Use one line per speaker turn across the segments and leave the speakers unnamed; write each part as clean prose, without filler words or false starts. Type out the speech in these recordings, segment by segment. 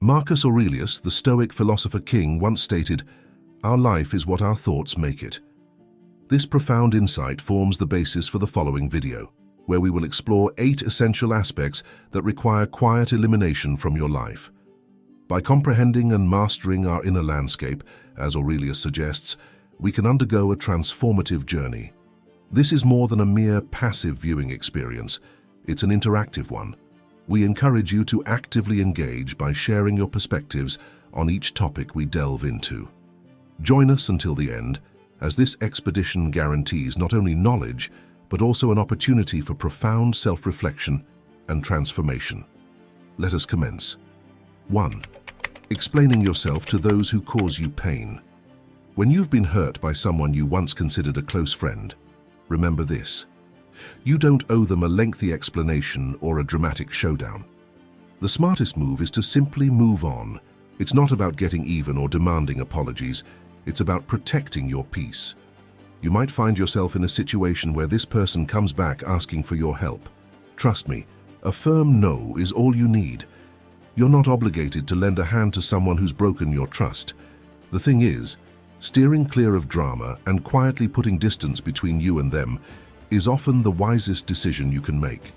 Marcus Aurelius, the Stoic philosopher king, once stated, "Our life is what our thoughts make it." This profound insight forms the basis for the following video, where we will explore 8 essential aspects that require quiet elimination from your life. By comprehending and mastering our inner landscape, as Aurelius suggests, we can undergo a transformative journey. This is more than a mere passive viewing experience. It's an interactive one. We encourage you to actively engage by sharing your perspectives on each topic we delve into. Join us until the end, as this expedition guarantees not only knowledge, but also an opportunity for profound self-reflection and transformation. Let us commence. 1. Explaining yourself to those who cause you pain. When you've been hurt by someone you once considered a close friend, remember this: you don't owe them a lengthy explanation or a dramatic showdown. The smartest move is to simply move on. It's not about getting even or demanding apologies. It's about protecting your peace. You might find yourself in a situation where this person comes back asking for your help. Trust me, a firm no is all you need. You're not obligated to lend a hand to someone who's broken your trust. The thing is, steering clear of drama and quietly putting distance between you and them is often the wisest decision you can make.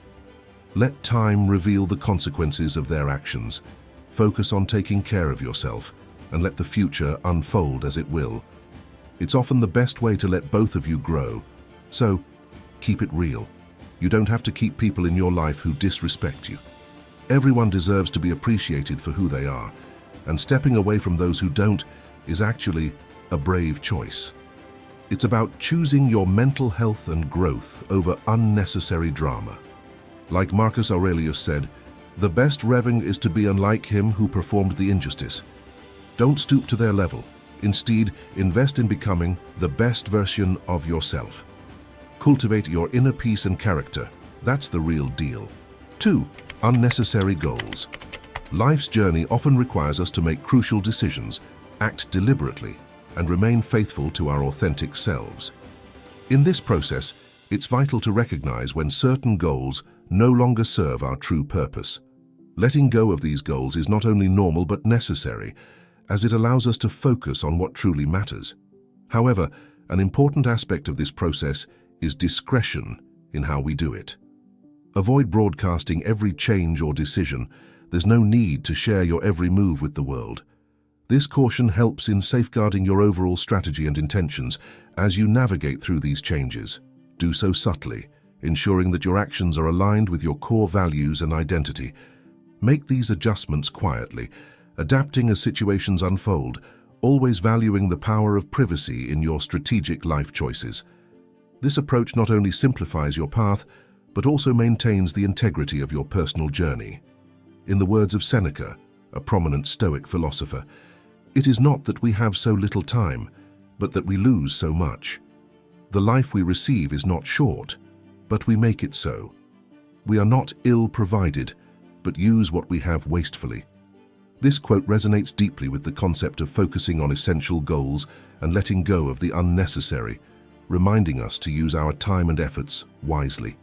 Let time reveal the consequences of their actions. Focus on taking care of yourself and let the future unfold as it will. It's often the best way to let both of you grow. So, keep it real. You don't have to keep people in your life who disrespect you. Everyone deserves to be appreciated for who they are, and stepping away from those who don't is actually a brave choice. It's about choosing your mental health and growth over unnecessary drama. Like Marcus Aurelius said, "The best revenge is to be unlike him who performed the injustice." Don't stoop to their level. Instead, invest in becoming the best version of yourself. Cultivate your inner peace and character. That's the real deal. 2. Unnecessary goals. Life's journey often requires us to make crucial decisions, act deliberately, and remain faithful to our authentic selves. In this process, it's vital to recognize when certain goals no longer serve our true purpose. Letting go of these goals is not only normal but necessary, as it allows us to focus on what truly matters. However, an important aspect of this process is discretion in how we do it. Avoid broadcasting every change or decision. There's no need to share your every move with the world. This caution helps in safeguarding your overall strategy and intentions as you navigate through these changes. Do so subtly, ensuring that your actions are aligned with your core values and identity. Make these adjustments quietly, adapting as situations unfold, always valuing the power of privacy in your strategic life choices. This approach not only simplifies your path, but also maintains the integrity of your personal journey. In the words of Seneca, a prominent Stoic philosopher, "It is not that we have so little time, but that we lose so much. The life we receive is not short, but we make it so. We are not ill-provided, but use what we have wastefully." This quote resonates deeply with the concept of focusing on essential goals and letting go of the unnecessary, reminding us to use our time and efforts wisely.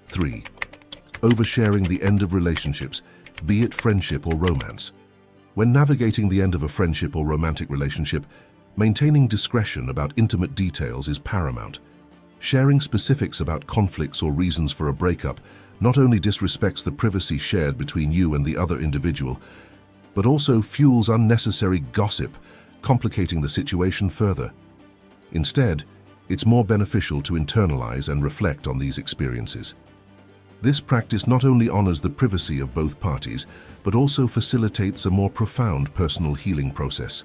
3. Oversharing the end of relationships, be it friendship or romance. When navigating the end of a friendship or romantic relationship, maintaining discretion about intimate details is paramount. Sharing specifics about conflicts or reasons for a breakup not only disrespects the privacy shared between you and the other individual, but also fuels unnecessary gossip, complicating the situation further. Instead, it's more beneficial to internalize and reflect on these experiences. This practice not only honors the privacy of both parties, but also facilitates a more profound personal healing process.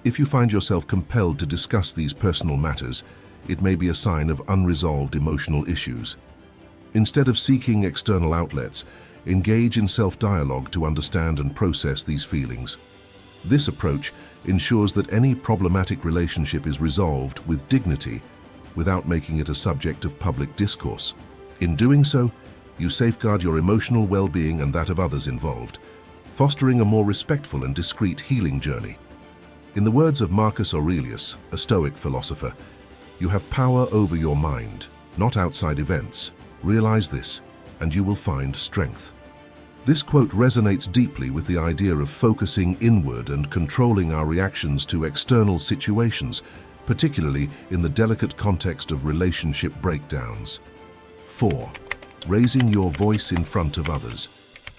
If you find yourself compelled to discuss these personal matters, it may be a sign of unresolved emotional issues. Instead of seeking external outlets, engage in self-dialogue to understand and process these feelings. This approach ensures that any problematic relationship is resolved with dignity without making it a subject of public discourse. In doing so, you safeguard your emotional well-being and that of others involved, fostering a more respectful and discreet healing journey. In the words of Marcus Aurelius, a Stoic philosopher, "You have power over your mind, not outside events. Realize this, and you will find strength." This quote resonates deeply with the idea of focusing inward and controlling our reactions to external situations, particularly in the delicate context of relationship breakdowns. 4. Raising your voice in front of others.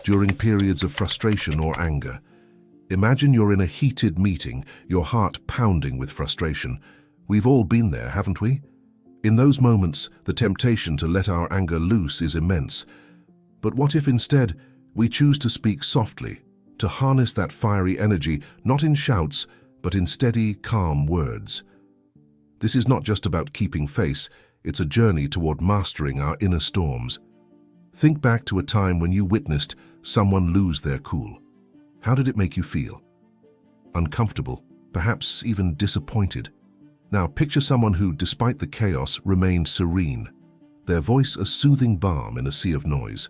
During periods of frustration or anger. Imagine you're in a heated meeting, your heart pounding with frustration. We've all been there, haven't we? In those moments, the temptation to let our anger loose is immense. But what if instead we choose to speak softly, to harness that fiery energy, not in shouts, but in steady, calm words? This is not just about keeping face, it's a journey toward mastering our inner storms. Think back to a time when you witnessed someone lose their cool. How did it make you feel? Uncomfortable, perhaps even disappointed. Now picture someone who, despite the chaos, remained serene, their voice a soothing balm in a sea of noise.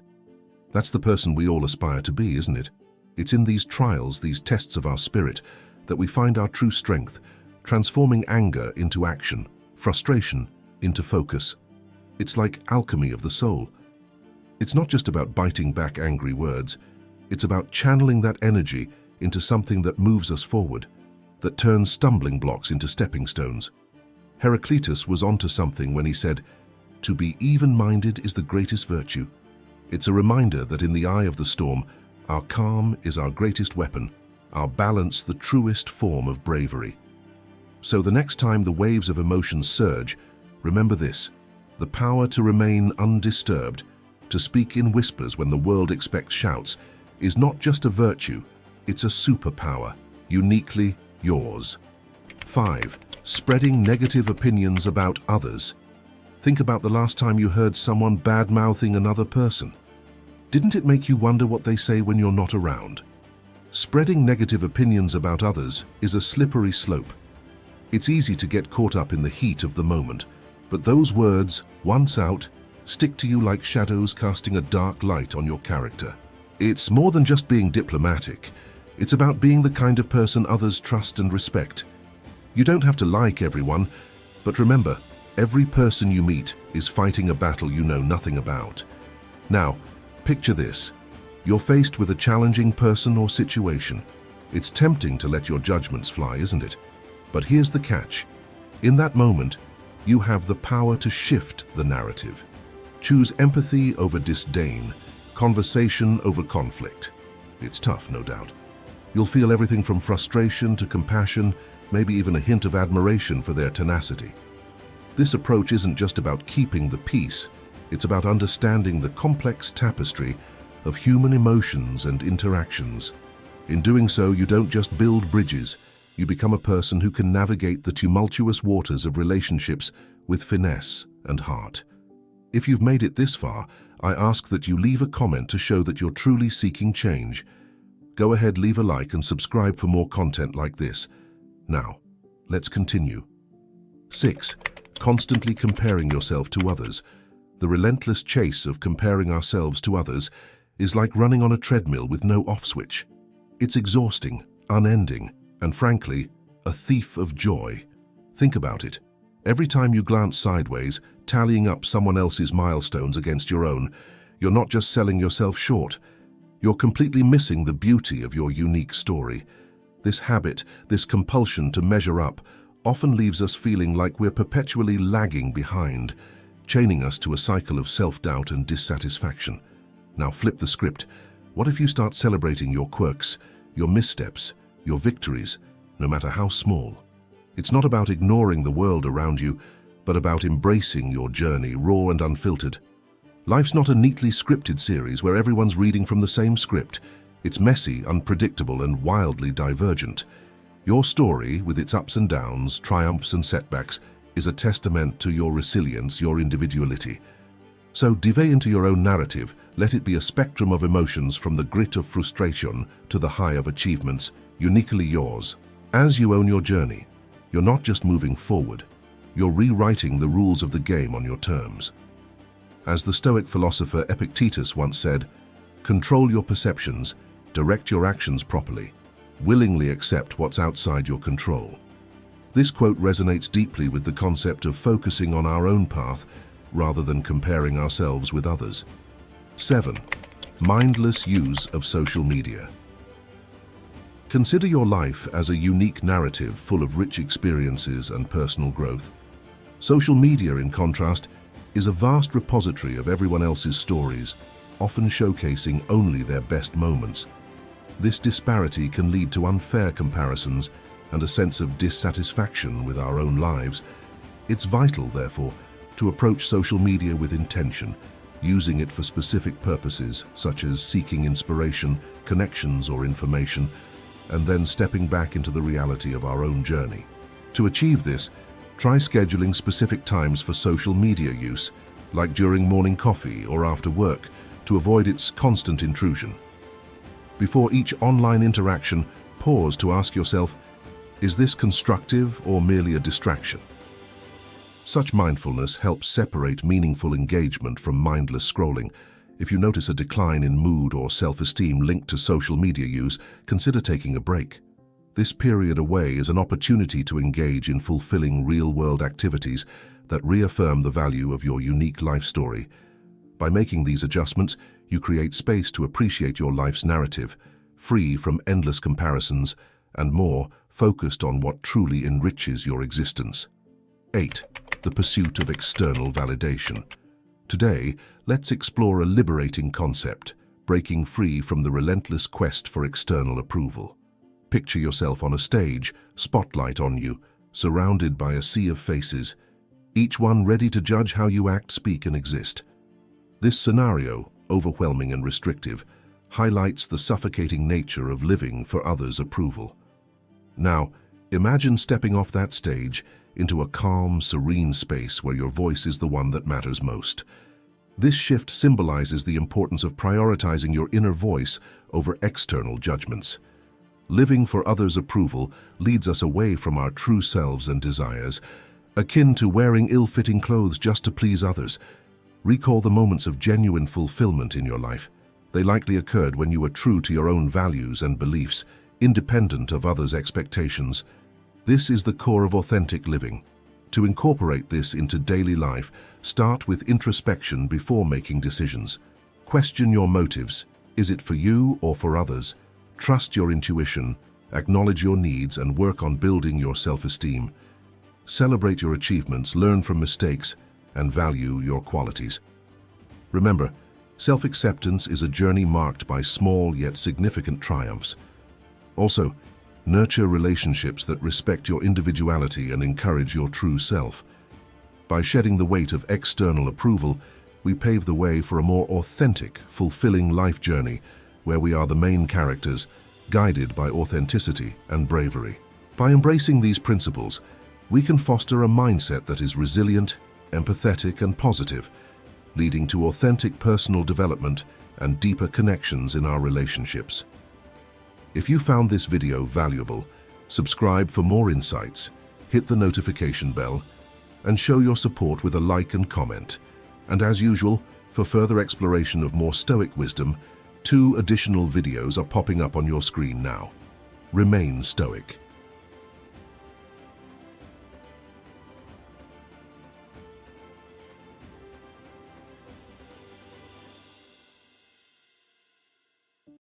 That's the person we all aspire to be, isn't it? It's in these trials, these tests of our spirit, that we find our true strength, transforming anger into action, frustration into focus. It's like alchemy of the soul. It's not just about biting back angry words. It's about channeling that energy into something that moves us forward, that turns stumbling blocks into stepping stones. Heraclitus was onto something when he said, "To be even-minded is the greatest virtue." It's a reminder that in the eye of the storm, our calm is our greatest weapon, our balance the truest form of bravery. So the next time the waves of emotions surge, remember this: the power to remain undisturbed, to speak in whispers when the world expects shouts, is not just a virtue, it's a superpower, uniquely yours. 5. Spreading negative opinions about others. Think about the last time you heard someone bad-mouthing another person. Didn't it make you wonder what they say when you're not around? Spreading negative opinions about others is a slippery slope. It's easy to get caught up in the heat of the moment, but those words, once out, stick to you like shadows casting a dark light on your character. It's more than just being diplomatic. It's about being the kind of person others trust and respect. You don't have to like everyone, but remember, every person you meet is fighting a battle you know nothing about. Now, picture this. You're faced with a challenging person or situation. It's tempting to let your judgments fly, isn't it? But here's the catch. In that moment, you have the power to shift the narrative. Choose empathy over disdain, conversation over conflict. It's tough, no doubt. You'll feel everything from frustration to compassion, maybe even a hint of admiration for their tenacity. This approach isn't just about keeping the peace, it's about understanding the complex tapestry of human emotions and interactions. In doing so, you don't just build bridges, you become a person who can navigate the tumultuous waters of relationships with finesse and heart. If you've made it this far, I ask that you leave a comment to show that you're truly seeking change. Go ahead, leave a like and subscribe for more content like this. Now, let's continue. 6. Constantly comparing yourself to others. The relentless chase of comparing ourselves to others is like running on a treadmill with no off switch. It's exhausting, unending, and frankly, a thief of joy. Think about it. Every time you glance sideways, tallying up someone else's milestones against your own, you're not just selling yourself short. You're completely missing the beauty of your unique story. This habit, this compulsion to measure up, often leaves us feeling like we're perpetually lagging behind, chaining us to a cycle of self-doubt and dissatisfaction. Now flip the script. What if you start celebrating your quirks, your missteps, your victories, no matter how small? It's not about ignoring the world around you, but about embracing your journey, raw and unfiltered. Life's not a neatly scripted series where everyone's reading from the same script. It's messy, unpredictable, and wildly divergent. Your story, with its ups and downs, triumphs and setbacks, is a testament to your resilience, your individuality. So dive into your own narrative. Let it be a spectrum of emotions, from the grit of frustration to the high of achievements, uniquely yours. As you own your journey, you're not just moving forward, you're rewriting the rules of the game on your terms. As the Stoic philosopher Epictetus once said, "Control your perceptions, direct your actions properly, willingly accept what's outside your control." This quote resonates deeply with the concept of focusing on our own path rather than comparing ourselves with others. 7. mindless use of social media. Consider your life as a unique narrative full of rich experiences and personal growth. Social media, in contrast, is a vast repository of everyone else's stories, often showcasing only their best moments. This disparity can lead to unfair comparisons and a sense of dissatisfaction with our own lives. It's vital, therefore, to approach social media with intention, using it for specific purposes, such as seeking inspiration, connections, or information, and then stepping back into the reality of our own journey. To achieve this, try scheduling specific times for social media use, like during morning coffee or after work, to avoid its constant intrusion. Before each online interaction, pause to ask yourself, is this constructive or merely a distraction? Such mindfulness helps separate meaningful engagement from mindless scrolling. If you notice a decline in mood or self-esteem linked to social media use, consider taking a break. This period away is an opportunity to engage in fulfilling real-world activities that reaffirm the value of your unique life story. By making these adjustments, you create space to appreciate your life's narrative, free from endless comparisons and more focused on what truly enriches your existence. 8. The pursuit of external validation. Today, let's explore a liberating concept, breaking free from the relentless quest for external approval. Picture yourself on a stage, spotlight on you, surrounded by a sea of faces, each one ready to judge how you act, speak, and exist. This scenario, overwhelming and restrictive, highlights the suffocating nature of living for others' approval. Now, imagine stepping off that stage into a calm, serene space where your voice is the one that matters most. This shift symbolizes the importance of prioritizing your inner voice over external judgments. Living for others' approval leads us away from our true selves and desires, akin to wearing ill-fitting clothes just to please others. Recall the moments of genuine fulfillment in your life. They likely occurred when you were true to your own values and beliefs, independent of others' expectations. This is the core of authentic living. To incorporate this into daily life, start with introspection before making decisions. Question your motives. Is it for you or for others? Trust your intuition, acknowledge your needs, and work on building your self-esteem. Celebrate your achievements, learn from mistakes, and value your qualities. Remember, self-acceptance is a journey marked by small yet significant triumphs. Also, nurture relationships that respect your individuality and encourage your true self. By shedding the weight of external approval, we pave the way for a more authentic, fulfilling life journey where we are the main characters, guided by authenticity and bravery. By embracing these principles, we can foster a mindset that is resilient, empathetic, and positive, leading to authentic personal development and deeper connections in our relationships. If you found this video valuable, subscribe for more insights, hit the notification bell, and show your support with a like and comment. And as usual, for further exploration of more Stoic wisdom, 2 additional videos are popping up on your screen now. Remain Stoic.